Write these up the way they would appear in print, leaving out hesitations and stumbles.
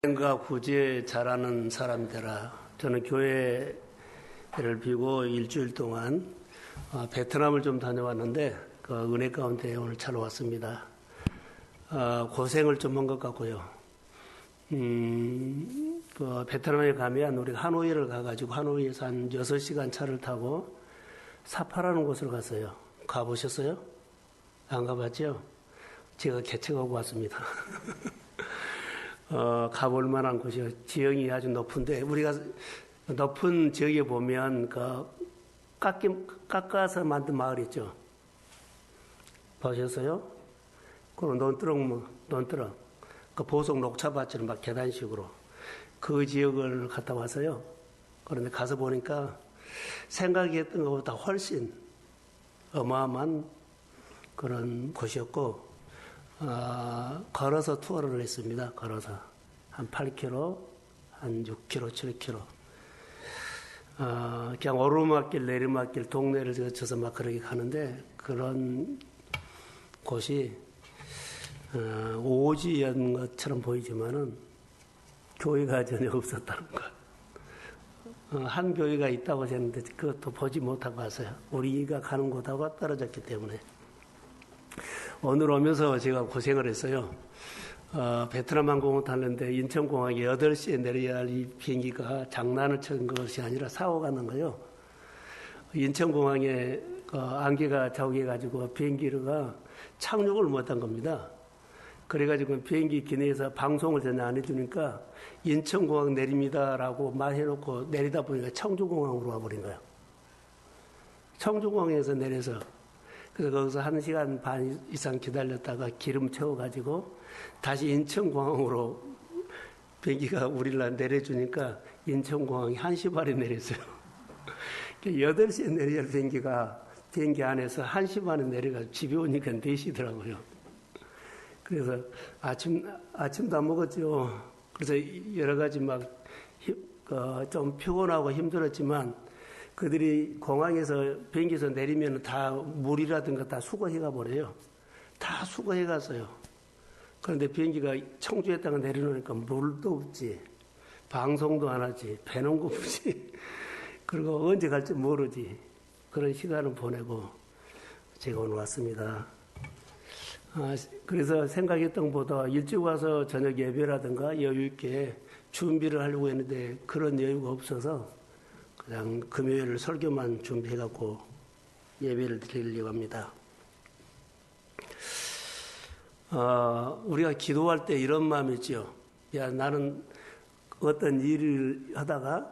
과 구제 잘하는 사람들아. 저는 교회를 비고 일주일 동안 베트남을 좀 다녀왔는데 그 은혜 가운데 오늘 찾아왔습니다. 고생을 좀 한 것 같고요. 그 베트남에 가면 우리가 하노이를 가가지고 하노이에서 한 6시간 차를 타고 사파라는 곳을 갔어요. 가보셨어요? 안 가봤죠? 제가 개척하고 왔습니다. 가볼 만한 곳이요. 지형이 아주 높은데, 우리가 높은 지역에 보면, 깎아서 만든 마을 있죠? 보셨어요? 그리고 논두렁. 그 보석 녹차밭처럼 막 계단식으로. 그 지역을 갔다 와서요. 그런데 가서 보니까 생각이 했던 것보다 훨씬 어마어마한 그런 곳이었고, 걸어서 투어를 했습니다. 걸어서. 한 8km, 한 6km, 7km. 그냥 오르막길, 내리막길, 동네를 거쳐서 막 그렇게 가는데, 그런 곳이, 오지연 것처럼 보이지만은, 교회가 전혀 없었다는 것. 한 교회가 있다고 했는데, 그것도 보지 못하고 왔어요. 우리가 가는 곳하고 떨어졌기 때문에. 오늘 오면서 제가 고생을 했어요. 베트남 항공을 탔는데 인천공항에 8시에 내려야 할 이 비행기가 장난을 친 것이 아니라 사고가 난 거예요. 인천공항에 안개가 자욱해가지고 비행기가 착륙을 못한 겁니다. 그래가지고 비행기 기내에서 방송을 전혀 안 해주니까 인천공항 내립니다라고 말해놓고 내리다 보니까 청주공항으로 와버린 거예요. 청주공항에서 내려서 그래서 거기서 1시간 반 이상 기다렸다가 기름 채워가지고 다시 인천공항으로 비행기가 우리를 내려주니까 인천공항이 1시 반에 내렸어요. 8시에 내려야 할 비행기가 비행기 안에서 1시 반에 내려가서 집에 오니까 4시더라고요. 그래서 아침도 안 먹었죠. 그래서 여러 가지 좀 피곤하고 힘들었지만 그들이 공항에서 비행기에서 내리면 다 물이라든가 다 수거해가 버려요. 다 수거해 갔어요. 그런데 비행기가 청주에다가 내려놓으니까 물도 없지, 방송도 안 하지, 배는 고프지, 그리고 언제 갈지 모르지. 그런 시간을 보내고 제가 오늘 왔습니다. 그래서 생각했던 것보다 일찍 와서 저녁 예배라든가 여유 있게 준비를 하려고 했는데 그런 여유가 없어서 그냥 금요일 설교만 준비해갖고 예배를 드리려고 합니다. 우리가 기도할 때 이런 마음이 있죠. 야, 나는 어떤 일을 하다가,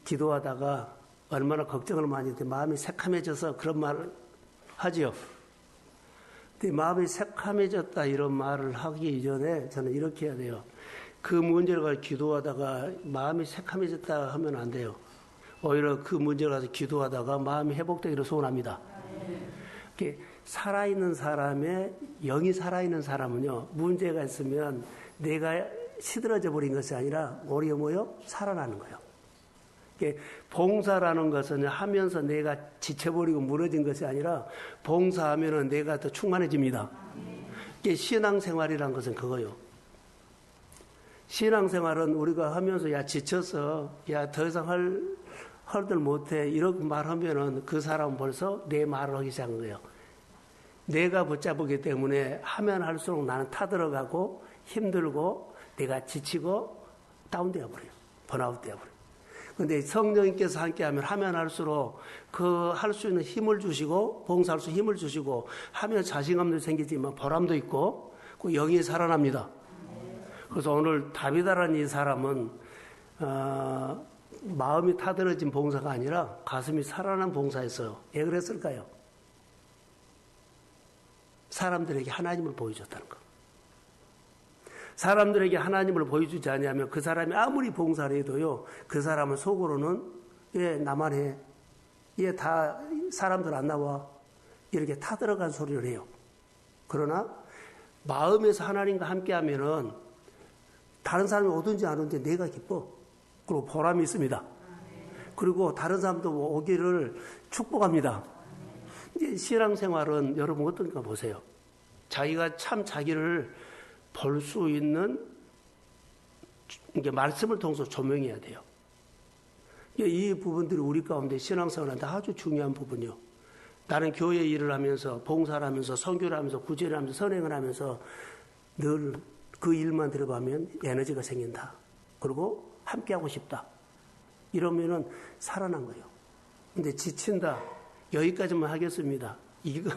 기도하다가 얼마나 걱정을 많이 했는데 마음이 새카매져서 그런 말을 하지요. 근데 마음이 새카매졌다 이런 말을 하기 이전에 저는 이렇게 해야 돼요. 그 문제를 가지고 기도하다가 마음이 새카매졌다 하면 안 돼요. 오히려 그 문제를 가지고 기도하다가 마음이 회복되기를 소원합니다. 살아있는 사람의, 영이 살아있는 사람은요, 문제가 있으면 내가 시들어져 버린 것이 아니라 오히려 살아나는 거예요. 봉사라는 것은 하면서 내가 지쳐버리고 무너진 것이 아니라 봉사하면은 내가 더 충만해집니다. 신앙생활이라는 것은 그거예요. 신앙생활은 우리가 하면서 야 지쳐서 야 더 이상 할들 못해 이렇게 말하면은 그 사람은 벌써 내 말을 하기 시작한 거예요. 내가 붙잡기 때문에 하면 할수록 나는 타들어가고 힘들고 내가 지치고 다운되어 버려요. 번아웃 되어 버려요. 그런데 성령님께서 함께하면 하면 할수록 그 할 수 있는 힘을 주시고 봉사할 수 힘을 주시고 하면 자신감도 생기지만 보람도 있고 그 영이 살아납니다. 그래서 오늘 다비다라는 이 사람은 마음이 타들어진 봉사가 아니라 가슴이 살아난 봉사였어요. 왜 그랬을까요? 사람들에게 하나님을 보여줬다는 거. 사람들에게 하나님을 보여주지 않으면 그 사람이 아무리 봉사를 해도요, 그 사람은 속으로는 얘 나만 해. 얘 다 사람들 안 나와. 이렇게 타들어간 소리를 해요. 그러나 마음에서 하나님과 함께 하면은 다른 사람이 오든지 안 오든지 내가 기뻐. 그리고 보람이 있습니다. 그리고 다른 사람도 오기를 축복합니다. 신앙생활은 여러분 어떤가 보세요. 자기가 참 자기를 볼 수 있는 이게 말씀을 통해서 조명해야 돼요. 이 부분들이 우리 가운데 신앙생활한테 아주 중요한 부분이요. 나는 교회 일을 하면서 봉사를 하면서 선교를 하면서 구제를 하면서 선행을 하면서 늘 그 일만 들어가면 에너지가 생긴다. 그리고 함께하고 싶다. 이러면은 살아난 거예요. 근데 지친다. 여기까지만 하겠습니다. 이거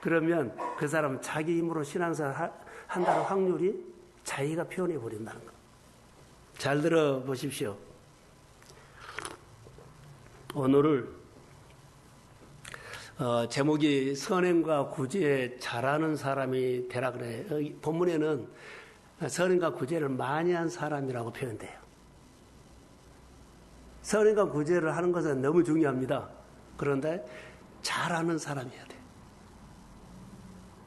그러면 그 사람은 자기 힘으로 신앙생활 한다는 확률이 자기가 표현해 버린다는 거. 잘 들어보십시오. 오늘을 제목이 선행과 구제 잘하는 사람이 되라 그래요. 본문에는 선행과 구제를 많이 한 사람이라고 표현돼요. 선행과 구제를 하는 것은 너무 중요합니다. 그런데 잘하는 사람이어야 돼요.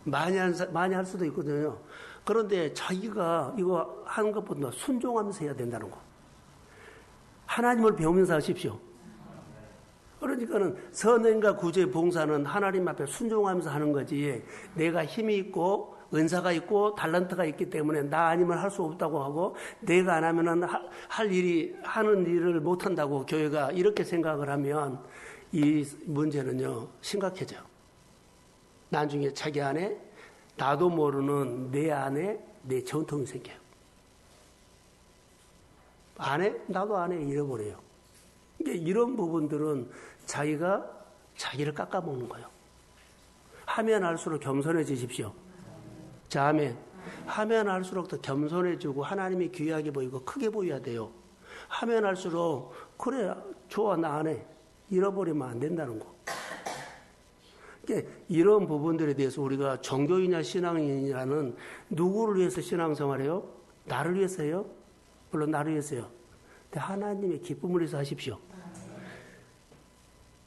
많이 할 수도 있거든요. 그런데 자기가 이거 하는 것보다 순종하면서 해야 된다는 거. 하나님을 배우면서 하십시오. 그러니까는 선행과 구제 봉사는 하나님 앞에 순종하면서 하는 거지. 내가 힘이 있고 은사가 있고 달란트가 있기 때문에 나 아니면 할 수 없다고 하고 내가 안 하면은 하는 일을 못 한다고 교회가 이렇게 생각을 하면 이 문제는요 심각해져요. 나중에 자기 안에 나도 모르는 내 안에 내 전통이 생겨요. 나도 안에 잃어버려요. 이런 부분들은 자기가 자기를 깎아먹는 거예요. 하면 할수록 겸손해지십시오. 자, 아멘. 하면 할수록 더 겸손해지고 하나님이 귀하게 보이고 크게 보여야 돼요. 하면 할수록 그래 좋아 나 안 해. 잃어버리면 안 된다는 거. 이런 부분들에 대해서 우리가 종교인이냐 신앙인이라는 누구를 위해서 신앙생활해요? 나를 위해서요? 물론 나를 위해서요. 근데 하나님의 기쁨을 위해서 하십시오.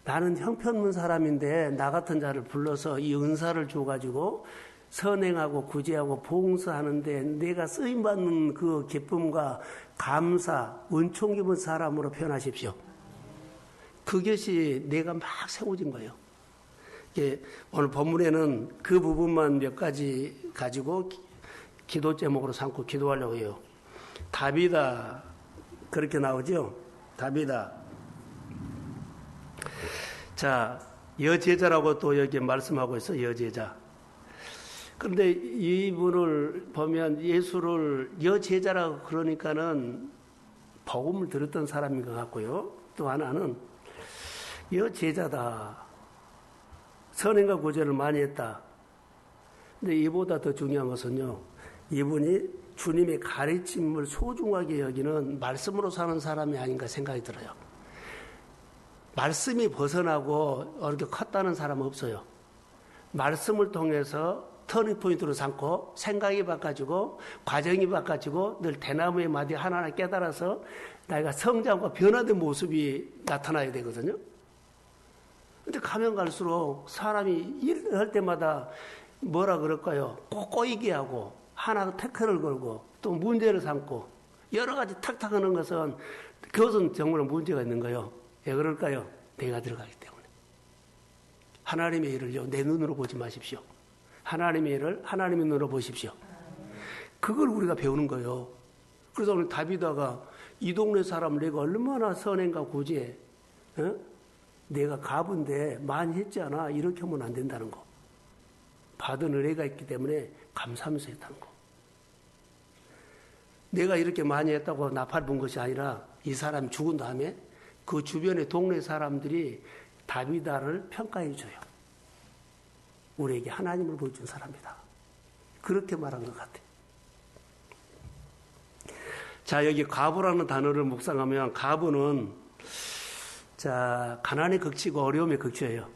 나는 형편없는 사람인데 나 같은 자를 불러서 이 은사를 줘가지고 선행하고 구제하고 봉사하는데 내가 쓰임받는 그 기쁨과 감사, 은총 입은 사람으로 표현하십시오. 그것이 내가 막 세워진 거예요. 오늘 본문에는 그 부분만 몇 가지 가지고 기도 제목으로 삼고 기도하려고 해요. 다비다 그렇게 나오죠. 다비다. 자, 여제자라고 또 여기 말씀하고 있어. 여제자. 그런데 이분을 보면 예수를 여제자라고 그러니까는 복음을 들었던 사람인 것 같고요. 또 하나는 여제자다. 선행과 구제를 많이 했다. 근데 이보다 더 중요한 것은요. 이분이 주님의 가르침을 소중하게 여기는 말씀으로 사는 사람이 아닌가 생각이 들어요. 말씀이 벗어나고 이렇게 컸다는 사람은 없어요. 말씀을 통해서 터닝포인트로 삼고 생각이 바꿔지고 과정이 바꿔지고 늘 대나무의 마디 하나하나 깨달아서 나이가 성장과 변화된 모습이 나타나야 되거든요. 근데 가면 갈수록 사람이 일을 할 때마다 뭐라 그럴까요? 꼭 꼬이게 하고 하나 태클을 걸고 또 문제를 삼고 여러 가지 탁탁 하는 것은 그것은 정말 문제가 있는 거예요. 왜 그럴까요? 내가 들어가기 때문에. 하나님의 일을요, 내 눈으로 보지 마십시오. 하나님의 일을 하나님의 눈으로 보십시오. 그걸 우리가 배우는 거예요. 그래서 오늘 다비다가 이 동네 사람을 내가 얼마나 선행과 구제, 내가 가부인데 많이 했잖아. 이렇게 하면 안 된다는 거. 받은 은혜가 있기 때문에 감사하면서 했다는 거. 내가 이렇게 많이 했다고 나팔 분 것이 아니라 이 사람이 죽은 다음에 그 주변의 동네 사람들이 다비다를 평가해 줘요. 우리에게 하나님을 보여준 사람이다. 그렇게 말한 것 같아요. 자, 여기 가부라는 단어를 묵상하면 가부는 자, 가난에 극치고 어려움에 극치예요.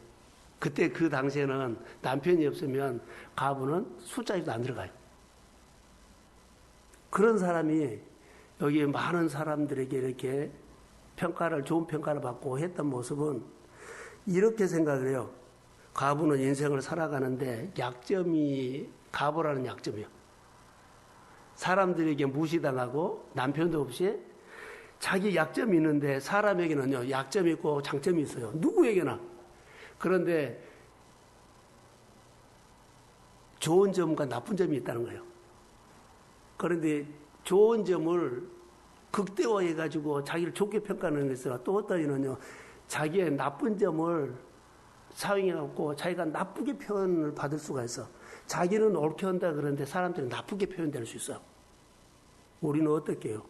그때 그 당시에는 남편이 없으면 가부는 숫자에도 안 들어가요. 그런 사람이 여기 많은 사람들에게 이렇게 좋은 평가를 받고 했던 모습은 이렇게 생각을 해요. 가부는 인생을 살아가는데 가부라는 약점이요. 사람들에게 무시당하고 남편도 없이 자기 약점이 있는데 사람에게는요, 약점이 있고 장점이 있어요. 누구에게나. 그런데 좋은 점과 나쁜 점이 있다는 거예요. 그런데 좋은 점을 극대화해가지고 자기를 좋게 평가하는 것이나 또 어떤 이는요, 자기의 나쁜 점을 사용해갖고 자기가 나쁘게 표현을 받을 수가 있어. 자기는 옳게 한다 그러는데 사람들이 나쁘게 표현될 수 있어. 우리는 어떻게 해요?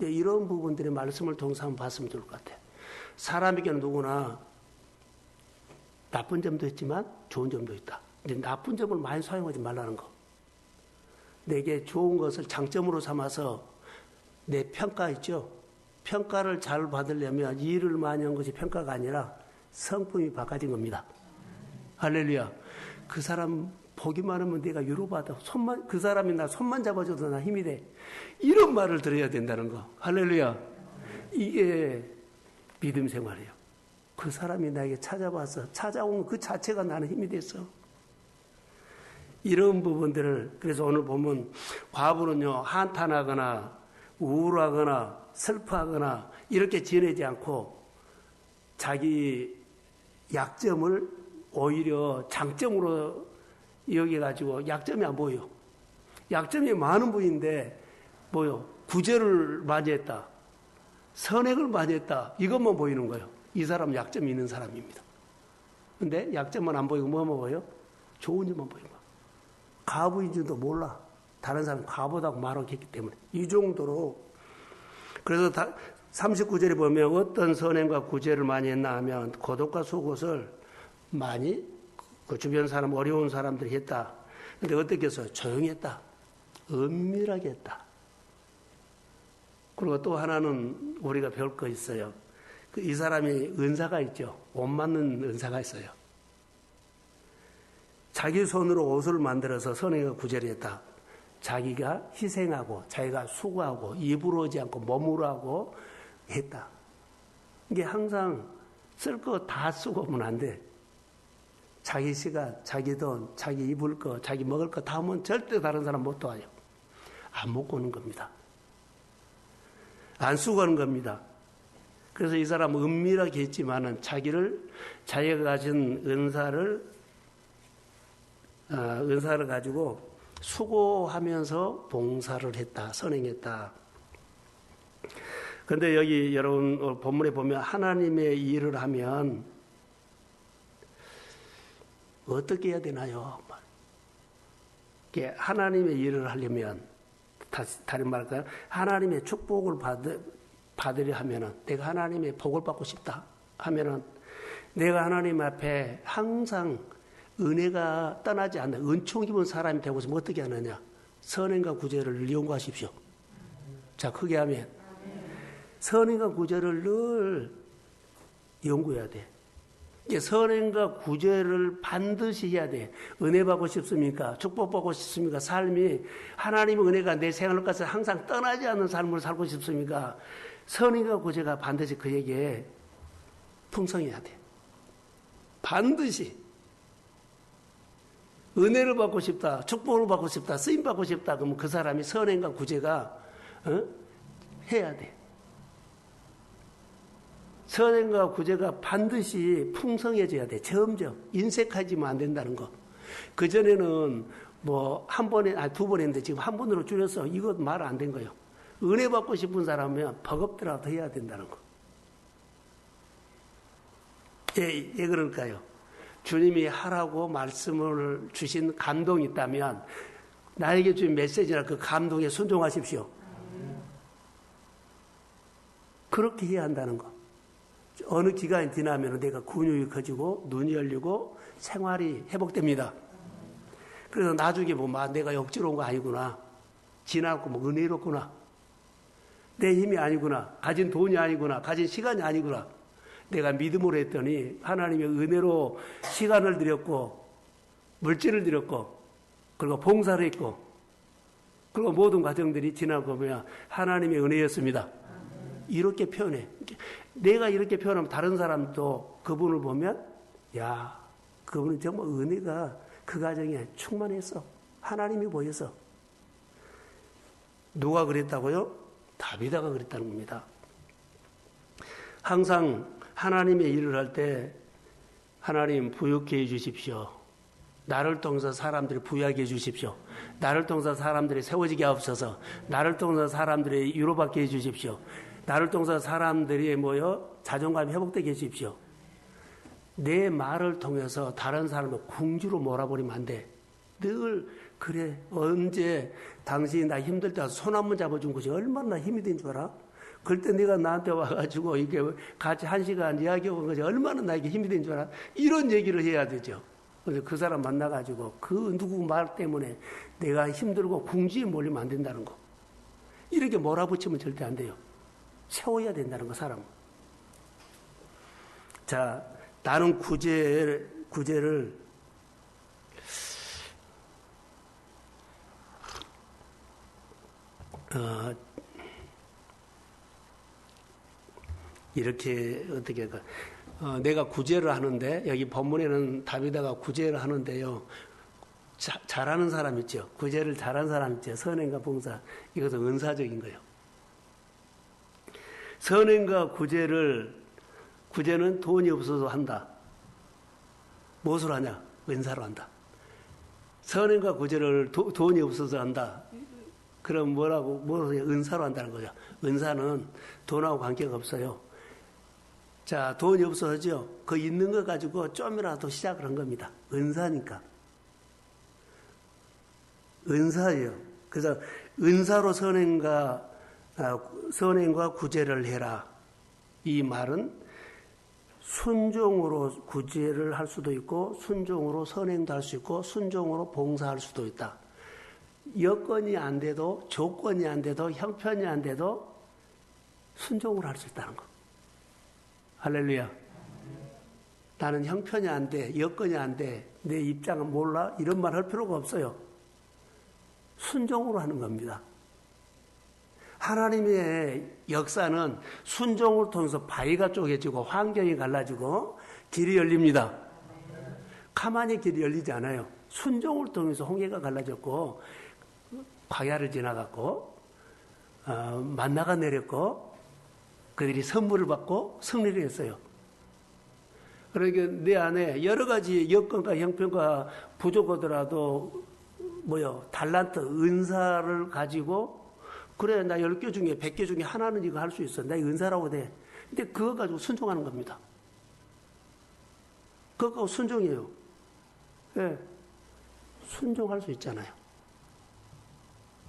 이런 부분들의 말씀을 통해서 한번 봤으면 좋을 것 같아요. 사람에게는 누구나 나쁜 점도 있지만 좋은 점도 있다. 근데 나쁜 점을 많이 사용하지 말라는 거. 내게 좋은 것을 장점으로 삼아서 내 평가 있죠? 평가를 잘 받으려면 일을 많이 한 것이 평가가 아니라 성품이 바꿔진 겁니다. 할렐루야. 그 사람 보기만 하면 내가 위로받아. 그 사람이 나 손만 잡아줘도 나 힘이 돼. 이런 말을 들어야 된다는 거. 할렐루야. 이게 믿음 생활이에요. 그 사람이 나에게 찾아온 그 자체가 나는 힘이 됐어. 이런 부분들을, 그래서 오늘 보면 과부는요, 한탄하거나 우울하거나 슬퍼하거나 이렇게 지내지 않고 자기 약점을 오히려 장점으로 여겨가지고 약점이 안 보여. 약점이 많은 분인데 뭐요? 구제를 많이 했다. 선행을 많이 했다. 이것만 보이는 거예요. 이 사람 약점이 있는 사람입니다. 근데 약점만 안 보이고 뭐만 보여? 좋은 점만 보이는 거야. 과부인 줄도 몰라. 다른 사람이 과부다고 말하고 했기 때문에. 이 정도로. 그래서 39절에 보면 어떤 선행과 구제를 많이 했나 하면 고독과 속옷을 많이 그 주변 사람, 어려운 사람들이 했다. 근데 어떻게 해서 조용히 했다. 은밀하게 했다. 그리고 또 하나는 우리가 배울 거 있어요. 이 사람이 은사가 있죠. 옷 맞는 은사가 있어요. 자기 손으로 옷을 만들어서 선행과 구제를 했다. 자기가 희생하고 자기가 수고하고 입으로 오지 않고 몸으로 하고 했다. 이게 항상 쓸 거 다 쓰고 오면 안 돼. 자기 시간, 자기 돈, 자기 입을 거, 자기 먹을 거 다 하면 절대 다른 사람 못 도와요. 안 먹고 오는 겁니다. 안 쓰고 오는 겁니다. 그래서 이 사람은 은밀하게 했지만은 자기가 가진 은사를 가지고 수고하면서 봉사를 했다, 선행했다. 그런데 여기 여러분 본문에 보면 하나님의 일을 하면 어떻게 해야 되나요? 하나님의 일을 하려면 다른 말할까요? 하나님의 축복을 받으려 하면은 내가 하나님의 복을 받고 싶다 하면은 내가 하나님 앞에 항상 은혜가 떠나지 않는 은총 입은 사람이 되고 있으면 어떻게 하느냐? 선행과 구제를 연구하십시오. 자, 크게 하면 선행과 구제를 늘 연구해야 돼. 선행과 구제를 반드시 해야 돼. 은혜 받고 싶습니까? 축복 받고 싶습니까? 삶이 하나님의 은혜가 내 생활 가서 항상 떠나지 않는 삶을 살고 싶습니까? 선행과 구제가 반드시 그에게 풍성해야 돼. 반드시. 은혜를 받고 싶다, 축복을 받고 싶다, 쓰임 받고 싶다. 그러면 그 사람이 선행과 구제가 해야 돼. 선행과 구제가 반드시 풍성해져야 돼. 점점 인색하지만 안 된다는 거. 그 전에는 뭐 한 번에 두 번 했는데 지금 한 번으로 줄여서 이것 말 안 된 거예요. 은혜 받고 싶은 사람은 버겁더라도 해야 된다는 거. 예, 그럴까요? 주님이 하라고 말씀을 주신 감동이 있다면 나에게 주신 메시지나 그 감동에 순종하십시오. 그렇게 해야 한다는 거. 어느 기간이 지나면 내가 근육이 커지고 눈이 열리고 생활이 회복됩니다. 그래서 나중에 보면 내가 억지로 온 거 아니구나. 지나고 뭐 은혜롭구나. 내 힘이 아니구나. 가진 돈이 아니구나. 가진 시간이 아니구나. 내가 믿음으로 했더니 하나님의 은혜로 시간을 드렸고 물질을 드렸고 그리고 봉사를 했고 그리고 모든 과정들이 지나고 보면 하나님의 은혜였습니다. 이렇게 표현해. 내가 이렇게 표현하면 다른 사람도 그분을 보면 야, 그분은 정말 은혜가 그 가정에 충만했어. 하나님이 보여서. 누가 그랬다고요? 다비다가 그랬다는 겁니다. 항상 하나님의 일을 할 때 하나님 부유케 해 주십시오. 나를 통해서 사람들이 부유하게 해 주십시오. 나를 통해서 사람들이 세워지게 하옵소서. 나를 통해서 사람들이 위로받게 해주십시오. 나를 통해서 사람들이 자존감이 회복되게 해주십시오. 내 말을 통해서 다른 사람을 궁지로 몰아버리면 안 돼. 늘 그래. 언제 당신이 나 힘들 때 손 한 번 잡아준 것이 얼마나 힘이 된 줄 알아? 그때 네가 나한테 와가지고 이게 같이 1시간 이야기하고 온 것이 얼마나 나에게 힘이 된 줄 알아? 이런 얘기를 해야 되죠. 그래서 그 사람 만나가지고 그 누구 말 때문에 내가 힘들고 궁지에 몰리면 안 된다는 거. 이렇게 몰아붙이면 절대 안 돼요. 세워야 된다는 거, 사람. 자, 나는 구제를 이렇게 어떻게 할까? 내가 구제를 하는데 여기 본문에는 다비다가 구제를 하는데요. 잘하는 사람 있죠. 구제를 잘하는 사람 있죠. 선행과 봉사. 이것은 은사적인 거예요. 선행과 구제는 돈이 없어서 한다. 무엇으로 하냐? 은사로 한다. 선행과 구제를 돈이 없어서 한다. 그럼 뭐라고 은사로 한다는 거죠. 은사는 돈하고 관계가 없어요. 자, 돈이 없어서죠. 그 있는 거 가지고 좀이라도 시작을 한 겁니다. 은사니까. 은사예요. 그래서 은사로 선행과 구제를 해라. 이 말은 순종으로 구제를 할 수도 있고 순종으로 선행도 할 수 있고 순종으로 봉사할 수도 있다. 여건이 안 돼도 조건이 안 돼도 형편이 안 돼도 순종을 할 수 있다는 거. 할렐루야. 나는 형편이 안 돼, 여건이 안 돼, 내 입장은 몰라, 이런 말 할 필요가 없어요. 순종으로 하는 겁니다. 하나님의 역사는 순종을 통해서 바위가 쪼개지고 환경이 갈라지고 길이 열립니다. 가만히 길이 열리지 않아요. 순종을 통해서 홍해가 갈라졌고 광야를 지나갔고 만나가 내렸고 그들이 선물을 받고 승리를 했어요. 그러니까 내 안에 여러 가지 여건과 형편과 부족하더라도 달란트, 은사를 가지고 그래 나 10개 중에 100개 중에 하나는 이거 할 수 있어. 나 은사라고 돼. 근데 그거 가지고 순종하는 겁니다. 그거 순종이에요. 네. 순종할 수 있잖아요.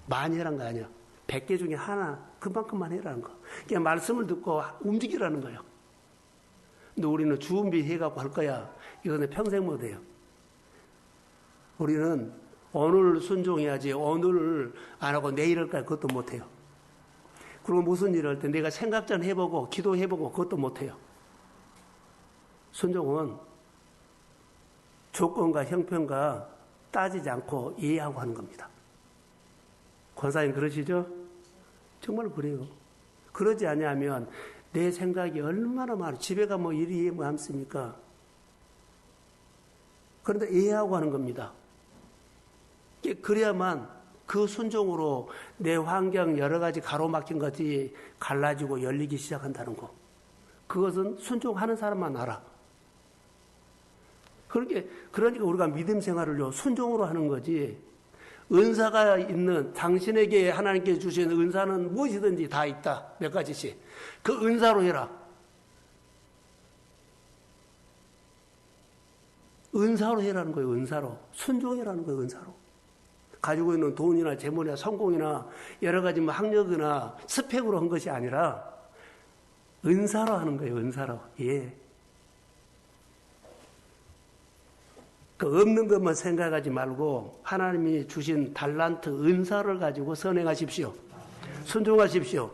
많이 해라는 거 아니야. 100개 중에 하나 그만큼만 해라는 거. 그냥 말씀을 듣고 움직이라는 거예요. 근데 우리는 준비해갖고 할 거야. 이거는 평생 못해요. 우리는 오늘 순종해야지 오늘 안 하고 내일 할까 그것도 못해요. 그리고 무슨 일을 할 때 내가 생각 전 해보고 기도해보고 그것도 못해요. 순종은 조건과 형편과 따지지 않고 이해하고 하는 겁니다. 권사님 그러시죠? 정말 그래요. 그러지 않으면 내 생각이 얼마나 많아. 집에 가면 일이 많습니까? 그런데 이해하고 하는 겁니다. 그래야만 그 순종으로 내 환경 여러 가지 가로막힌 것이 갈라지고 열리기 시작한다는 거. 그것은 순종하는 사람만 알아. 그러니까 우리가 믿음 생활을요, 순종으로 하는 거지. 은사가 있는 당신에게 하나님께 주신 은사는 무엇이든지 다 있다. 몇 가지씩. 그 은사로 해라. 은사로 해라는 거예요. 은사로. 순종해라는 거예요. 은사로. 가지고 있는 돈이나 재물이나 성공이나 여러 가지 학력이나 스펙으로 한 것이 아니라 은사로 하는 거예요. 은사로. 예. 그 없는 것만 생각하지 말고 하나님이 주신 달란트, 은사를 가지고 선행하십시오. 순종하십시오.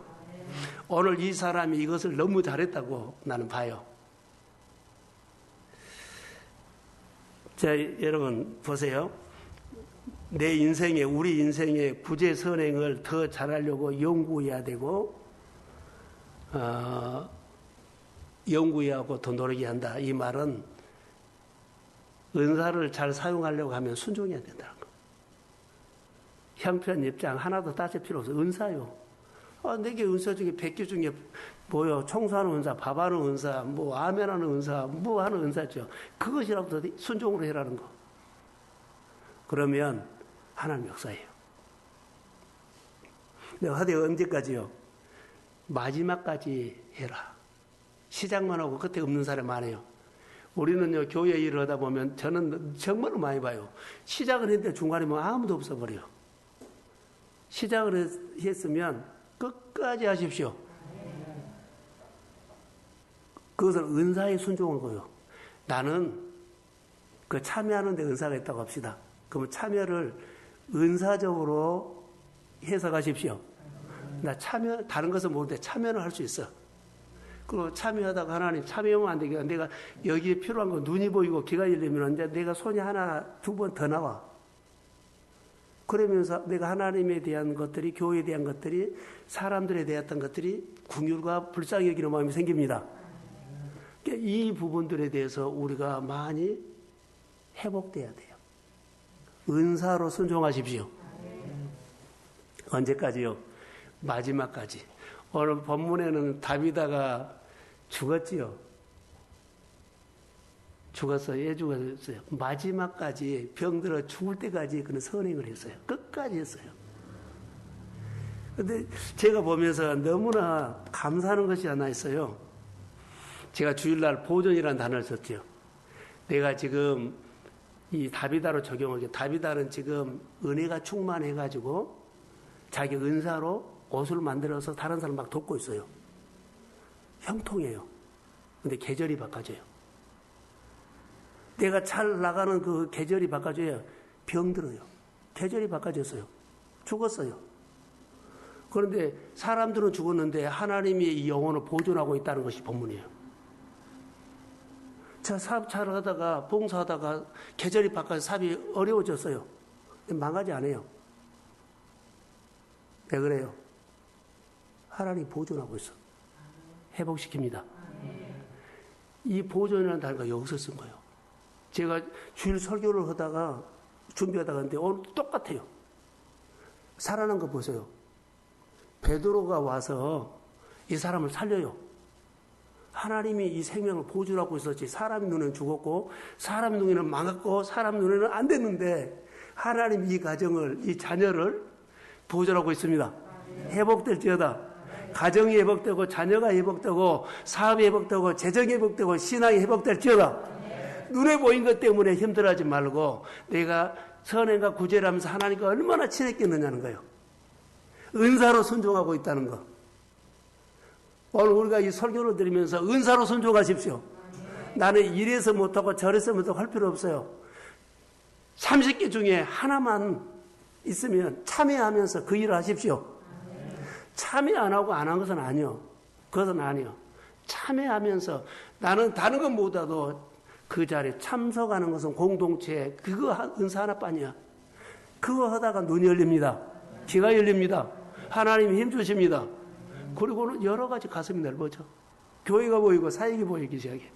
오늘 이 사람이 이것을 너무 잘했다고 나는 봐요. 자, 여러분 보세요. 내 인생에, 우리 인생의 구제 선행을 더 잘하려고 연구해야 되고 연구해야 하고 더 노력해야 한다. 이 말은 은사를 잘 사용하려고 하면 순종해야 된다는 거. 형편 입장 하나도 따질 필요 없어. 은사요. 내게 은사 중에 100개 중에 뭐요? 청소하는 은사, 밥하는 은사, 아멘하는 은사, 하는 은사죠. 그것이라도 순종으로 해라는 거. 그러면 하나님 역사예요. 내가 하되 언제까지요? 마지막까지 해라. 시작만 하고 끝에 없는 사람이 많아요. 우리는요, 교회 일을 하다 보면 저는 정말 많이 봐요. 시작을 했는데 중간에 뭐 아무도 없어버려요. 시작을 했으면 끝까지 하십시오. 그것은 은사에 순종한 거예요. 나는 그 참여하는 데 은사가 있다고 합시다. 그러면 참여를 은사적으로 해석하십시오. 나 참여, 다른 것은 모르는데 참여는 할 수 있어. 그리고 참여하다가 하나님 참여하면 안 되겠다. 내가 여기에 필요한 거 눈이 보이고 귀가 열리면 이제 내가 손이 하나, 두 번 더 나와. 그러면서 내가 하나님에 대한 것들이, 교회에 대한 것들이, 사람들에 대했던 것들이 긍휼과 불쌍히 여기는 마음이 생깁니다. 이 부분들에 대해서 우리가 많이 회복돼야 돼요. 은사로 순종하십시오. 언제까지요? 마지막까지. 오늘 본문에는 다비다가 죽었지요. 죽었어요. 죽었어요. 마지막까지 병들어 죽을 때까지 그는 선행을 했어요. 끝까지 했어요. 그런데 제가 보면서 너무나 감사하는 것이 하나 있어요. 제가 주일날 보존이라는 단어를 썼죠. 내가 지금 이 다비다로 적용하게, 다비다는 지금 은혜가 충만해가지고 자기 은사로 옷을 만들어서 다른 사람 막 돕고 있어요. 형통해요. 근데 계절이 바꿔져요. 내가 잘 나가는 그 계절이 바꿔져야 병들어요. 계절이 바꿔졌어요. 죽었어요. 그런데 사람들은 죽었는데 하나님이 이 영혼을 보존하고 있다는 것이 본문이에요. 자, 사업 잘하다가 봉사하다가 계절이 바꿔서 사업이 어려워졌어요. 망하지 않아요. 왜 그래요? 하나님이 보존하고 있어. 회복시킵니다. 이 보존이라는 단어가 여기서 쓴 거예요. 제가 주일 설교를 하다가 준비하다가 했는데 오늘 똑같아요. 살아난 거 보세요. 베드로가 와서 이 사람을 살려요. 하나님이 이 생명을 보존하고 있었지. 사람 눈에는 죽었고 사람 눈에는 망했고 사람 눈에는 안 됐는데 하나님이 이 가정을, 이 자녀를 보존하고 있습니다. 회복될지어다. 가정이 회복되고 자녀가 회복되고 사업이 회복되고 재정이 회복되고 신앙이 회복될지어다. 눈에 보인 것 때문에 힘들어하지 말고 내가 선행과 구제를 하면서 하나님과 얼마나 친했겠느냐는 거예요. 은사로 순종하고 있다는 거. 오늘 우리가 이 설교를 드리면서 은사로 순종하십시오. 나는 이래서 못하고 저래서 못하고 할 필요 없어요. 30개 중에 하나만 있으면 참여하면서 그 일을 하십시오. 참여 안 하고 안 한 것은 아니요. 그것은 아니요. 참여하면서 나는 다른 건 못하도 그 자리에 참석하는 것은 공동체, 그거 은사 하나뿐이야. 그거 하다가 눈이 열립니다. 귀가 열립니다. 하나님이 힘 주십니다. 그리고는 여러 가지 가슴이 넓어져. 교회가 보이고 사역이 보이기 시작해.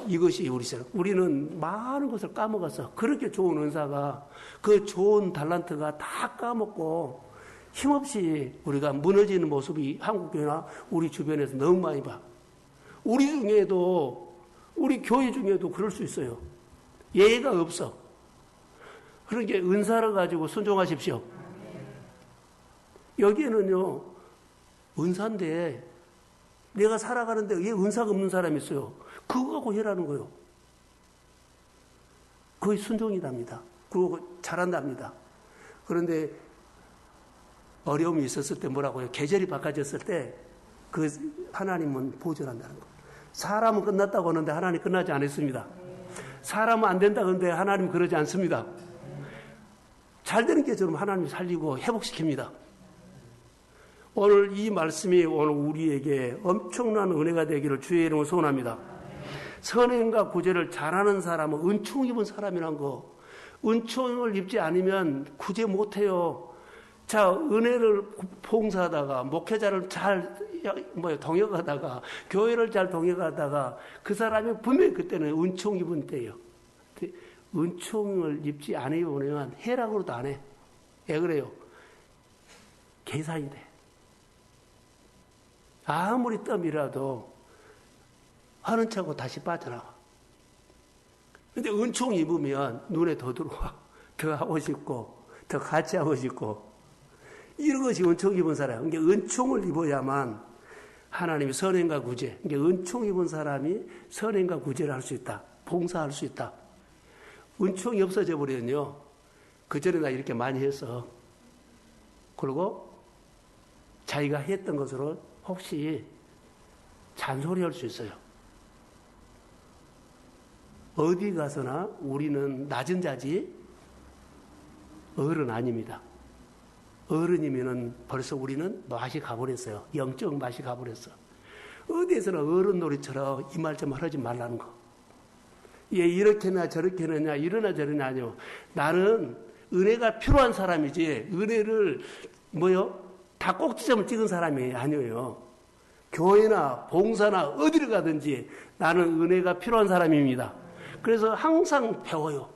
이것이 우리처럼. 우리는 많은 것을 까먹었어. 그렇게 좋은 은사가, 그 좋은 달란트가 다 까먹고 힘없이 우리가 무너지는 모습이 한국교회나 우리 주변에서 너무 많이 봐. 우리 중에도, 우리 교회 중에도 그럴 수 있어요. 예의가 없어. 그러니까 은사를 가지고 순종하십시오. 여기에는요, 은사인데, 내가 살아가는데 왜 은사가 없는 사람이 있어요? 그거 갖고 해라는 거예요. 거의 순종이답니다. 그리고 잘한답니다. 그런데 어려움이 있었을 때 뭐라고요? 계절이 바꿔졌을 때 그 하나님은 보존한다는 거. 사람은 끝났다고 하는데 하나님 끝나지 않았습니다. 사람은 안 된다고 하는데 하나님 그러지 않습니다. 잘 되는 게 좀 하나님이 살리고 회복시킵니다. 오늘 이 말씀이 오늘 우리에게 엄청난 은혜가 되기를 주의 이름으로 소원합니다. 선행과 구제를 잘하는 사람은 은총 입은 사람이란 거. 은총을 입지 않으면 구제 못해요. 자, 은혜를 봉사하다가 목회자를 잘 동역하다가 교회를 잘 동역하다가 그 사람이 분명히 그때는 은총 입은 때예요. 은총을 입지 않으면 해락으로도 안 해. 왜 그래요? 계산이 돼. 아무리 뜸이라도 하는 척하고 다시 빠져나와. 근데 은총 입으면 눈에 더 들어와. 더 하고 싶고 더 같이 하고 싶고 이런 것이 은총 입은 사람. 그러니까 은총을 입어야만 하나님이 선행과 구제. 그러니까 은총 입은 사람이 선행과 구제를 할 수 있다. 봉사할 수 있다. 은총이 없어져 버리면요. 그전에 나 이렇게 많이 했어. 그리고 자기가 했던 것으로 혹시 잔소리할 수 있어요. 어디 가서나 우리는 낮은 자지 어른 아닙니다. 어른이면은 벌써 우리는 맛이 가버렸어요. 영적 맛이 가버렸어. 어디에서나 어른 놀이처럼 이 말 좀 하지 말라는 거. 얘 이렇게나 저렇게나 이러나 저러나 아니요. 나는 은혜가 필요한 사람이지 은혜를 다 꼭지점을 찍은 사람이 아니에요. 교회나 봉사나 어디를 가든지 나는 은혜가 필요한 사람입니다. 그래서 항상 배워요.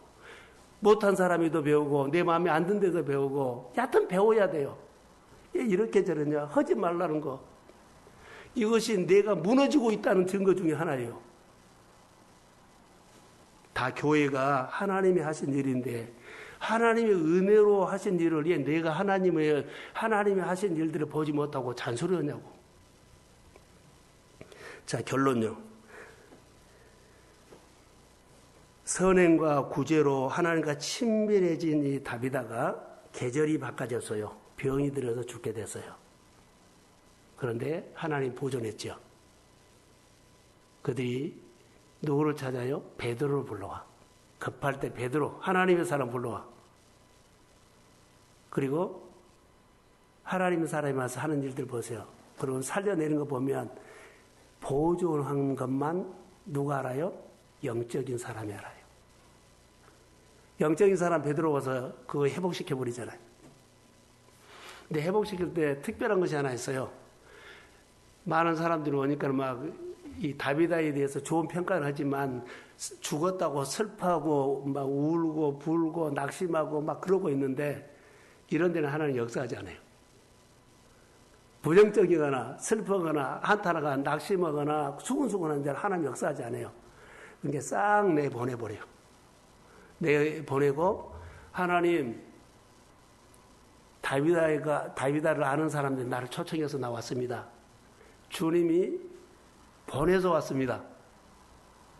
못한 사람이도 배우고 내 마음에 안 든 데도 배우고 여하튼 배워야 돼요. 이렇게 저러냐 하지 말라는 거. 이것이 내가 무너지고 있다는 증거 중에 하나예요. 다 교회가 하나님이 하신 일인데 하나님의 은혜로 하신 일을 내가 하나님이 하신 일들을 보지 못하고 잔소리하냐고. 자, 결론요. 선행과 구제로 하나님과 친밀해진 이 다비다가 계절이 바꿔졌어요. 병이 들어서 죽게 됐어요. 그런데 하나님 보존했죠. 그들이 누구를 찾아요? 베드로를 불러와. 급할 때 베드로, 하나님의 사람 불러와. 그리고 하나님의 사람이 와서 하는 일들 보세요. 그리고 살려내는 거 보면 보존한 것만 누가 알아요? 영적인 사람이 알아요. 영적인 사람 베드로 와서 그거 회복시켜버리잖아요. 근데 회복시킬 때 특별한 것이 하나 있어요. 많은 사람들이 오니까 이 다비다에 대해서 좋은 평가를 하지만 죽었다고 슬퍼하고 막 울고 불고 낙심하고 막 그러고 있는데 이런 데는 하나님 역사하지 않아요. 부정적이거나 슬퍼거나 한탄하거나 낙심하거나 수근수근한 데는 하나님 역사하지 않아요. 그러니까 싹 내보내버려요. 내보내고 하나님 다비다를 아는 사람들이 나를 초청해서 나왔습니다. 주님이 보내서 왔습니다.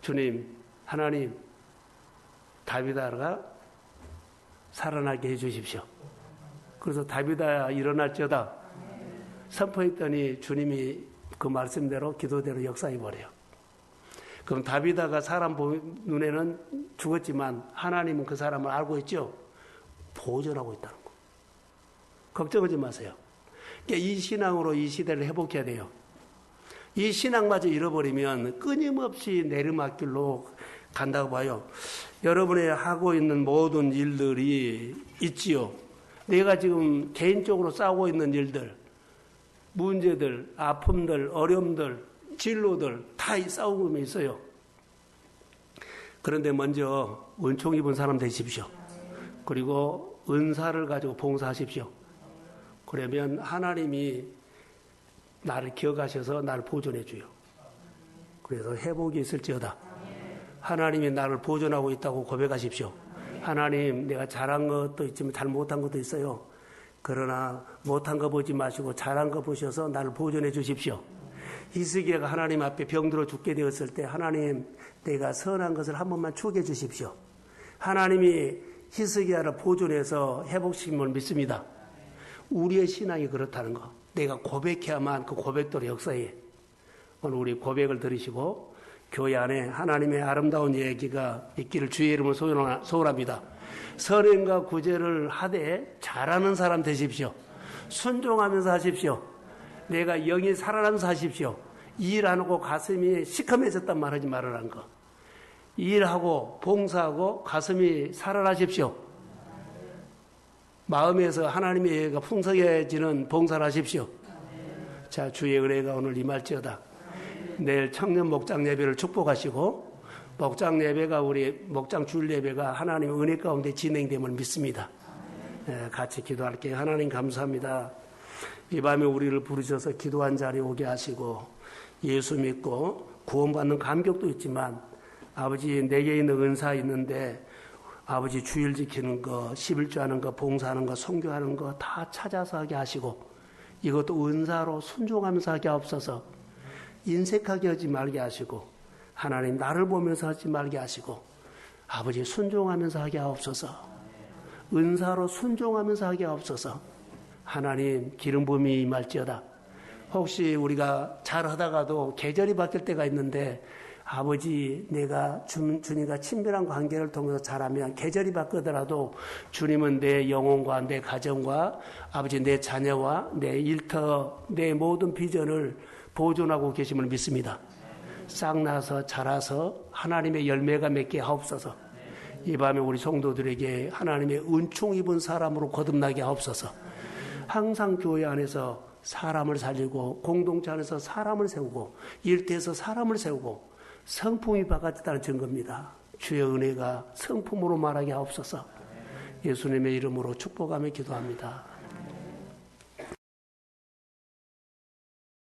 주님, 하나님, 다비다가 살아나게 해주십시오. 그래서 다비다야 일어날지어다 선포했더니 주님이 그 말씀대로 기도대로 역사해버려요. 그럼 다비다가 사람 눈에는 죽었지만 하나님은 그 사람을 알고 있죠. 보존하고 있다는 거. 걱정하지 마세요. 그러니까 이 신앙으로 이 시대를 회복해야 돼요. 이 신앙마저 잃어버리면 끊임없이 내리막길로 간다고 봐요. 여러분의 하고 있는 모든 일들이 있지요. 내가 지금 개인적으로 싸우고 있는 일들, 문제들, 아픔들, 어려움들, 진로들 다 싸움이 있어요. 그런데 먼저 은총 입은 사람 되십시오. 그리고 은사를 가지고 봉사하십시오. 그러면 하나님이 나를 기억하셔서 나를 보존해 줘요. 그래서 회복이 있을지어다. 하나님이 나를 보존하고 있다고 고백하십시오. 하나님, 내가 잘한 것도 있지만 잘못한 것도 있어요. 그러나 못한 거 보지 마시고 잘한 거 보셔서 나를 보존해 주십시오. 히스기야가 하나님 앞에 병들어 죽게 되었을 때 하나님, 내가 선한 것을 한 번만 추게 주십시오. 하나님이 히스기야를 보존해서 회복시킴을 믿습니다. 우리의 신앙이 그렇다는 거. 내가 고백해야만 그 고백대로 역사해. 오늘 우리 고백을 들으시고 교회 안에 하나님의 아름다운 얘기가 있기를 주의 이름으로 소원합니다. 선행과 구제를 하되 잘하는 사람 되십시오. 순종하면서 하십시오. 내가 영이 살아나면서 하십시오. 일 안 하고 가슴이 시커매졌단 말하지 말라는 거. 일하고 봉사하고 가슴이 살아나십시오. 마음에서 하나님의 예가 풍성해지는 봉사를 하십시오. 자, 주의 은혜가 오늘 임할지어다. 내일 청년 목장 예배를 축복하시고 목장 예배가 우리 목장 주일 예배가 하나님의 은혜 가운데 진행됨을 믿습니다. 같이 기도할게요. 하나님 감사합니다. 이 밤에 우리를 부르셔서 기도한 자리에 오게 하시고 예수 믿고 구원받는 감격도 있지만 아버지 내게 있는 은사 있는데 아버지 주일 지키는 거, 11조 하는 거, 봉사하는 거, 선교하는 거 다 찾아서 하게 하시고 이것도 은사로 순종하면서 하게 하옵소서. 인색하게 하지 말게 하시고 하나님 나를 보면서 하지 말게 하시고 아버지 순종하면서 하게 하옵소서. 은사로 순종하면서 하게 하옵소서. 하나님 기름 부음이 임할지어다. 혹시 우리가 잘하다가도 계절이 바뀔 때가 있는데 아버지 내가 주님과 친밀한 관계를 통해서 잘하면 계절이 바뀌더라도 주님은 내 영혼과 내 가정과 아버지 내 자녀와 내 일터 내 모든 비전을 보존하고 계심을 믿습니다. 싹 나서 자라서 하나님의 열매가 맺게 하옵소서. 이 밤에 우리 성도들에게 하나님의 은총 입은 사람으로 거듭나게 하옵소서. 항상 교회 안에서 사람을 살리고 공동체 안에서 사람을 세우고 일터에서 사람을 세우고 성품이 바뀌었다는 증거입니다. 주의 은혜가 성품으로 말하게 하옵소서. 예수님의 이름으로 축복하며 기도합니다.